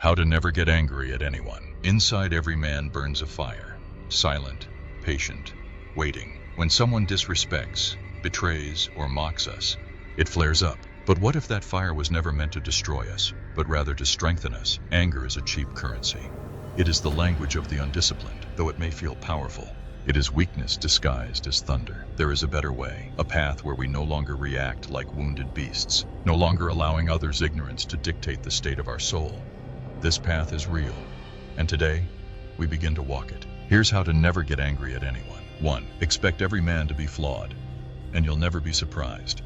How to never get angry at anyone. Inside every man burns a fire, silent, patient, waiting. When someone disrespects, betrays, or mocks us, it flares up. But what if that fire was never meant to destroy us, but rather to strengthen us? Anger is a cheap currency. It is the language of the undisciplined, though it may feel powerful. It is weakness disguised as thunder. There is a better way, a path where we no longer react like wounded beasts, no longer allowing others' ignorance to dictate the state of our soul. This path is real, and today, we begin to walk it. Here's how to never get angry at anyone. 1. Expect every man to be flawed, and you'll never be surprised.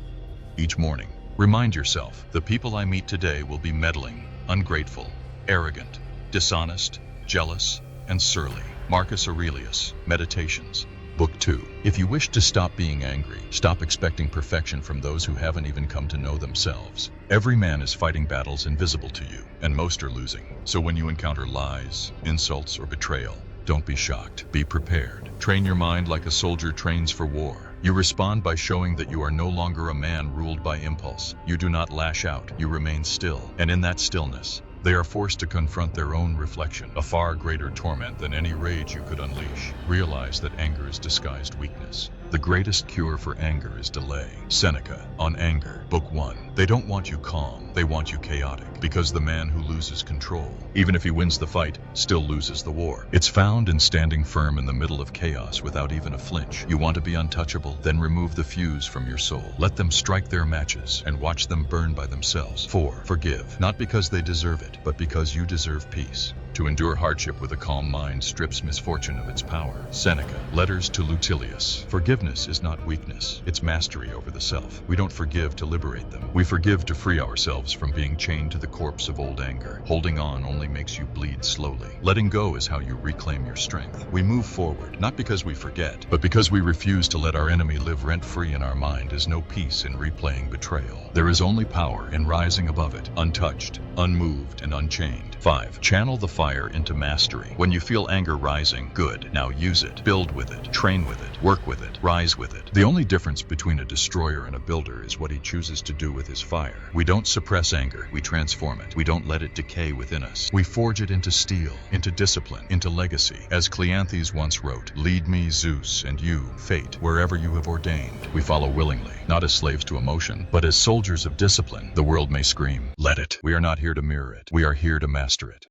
Each morning, remind yourself, the people I meet today will be meddling, ungrateful, arrogant, dishonest, jealous, and surly. Marcus Aurelius, Meditations, Book 2. If you wish to stop being angry, stop expecting perfection from those who haven't even come to know themselves. Every man is fighting battles invisible to you, and most are losing. So when you encounter lies, insults, or betrayal, don't be shocked. Be prepared. Train your mind like a soldier trains for war. You respond by showing that you are no longer a man ruled by impulse. You do not lash out. You remain still. And in that stillness, they are forced to confront their own reflection, a far greater torment than any rage you could unleash. Realize that anger is disguised weakness. The greatest cure for anger is delay. Seneca, on Anger, Book 1. They don't want you calm, they want you chaotic, because the man who loses control, even if he wins the fight, still loses the war. It's found in standing firm in the middle of chaos without even a flinch. You want to be untouchable? Then remove the fuse from your soul. Let them strike their matches and watch them burn by themselves. 4. Forgive, not because they deserve it, but because you deserve peace. To endure hardship with a calm mind strips misfortune of its power. Seneca, Letters to Lucilius. Forgiveness is not weakness, it's mastery over the self. We don't forgive to liberate them. We forgive to free ourselves from being chained to the corpse of old anger. Holding on only makes you bleed slowly. Letting go is how you reclaim your strength. We move forward, not because we forget, but because we refuse to let our enemy live rent-free in our mind. Is no peace in replaying betrayal. There is only power in rising above it, untouched, unmoved, and unchained. 5. Channel the fire into mastery. When you feel anger rising, good. Now use it. Build with it. Train with it. Work with it. Rise with it. The only difference between a destroyer and a builder is what he chooses to do with his fire. We don't suppress anger. We transform it. We don't let it decay within us. We forge it into steel, into discipline, into legacy. As Cleanthes once wrote, "Lead me, Zeus, and you, fate, wherever you have ordained." We follow willingly, not as slaves to emotion, but as soldiers of discipline. The world may scream, "Let it." We are not here to mirror it. We are here to master it.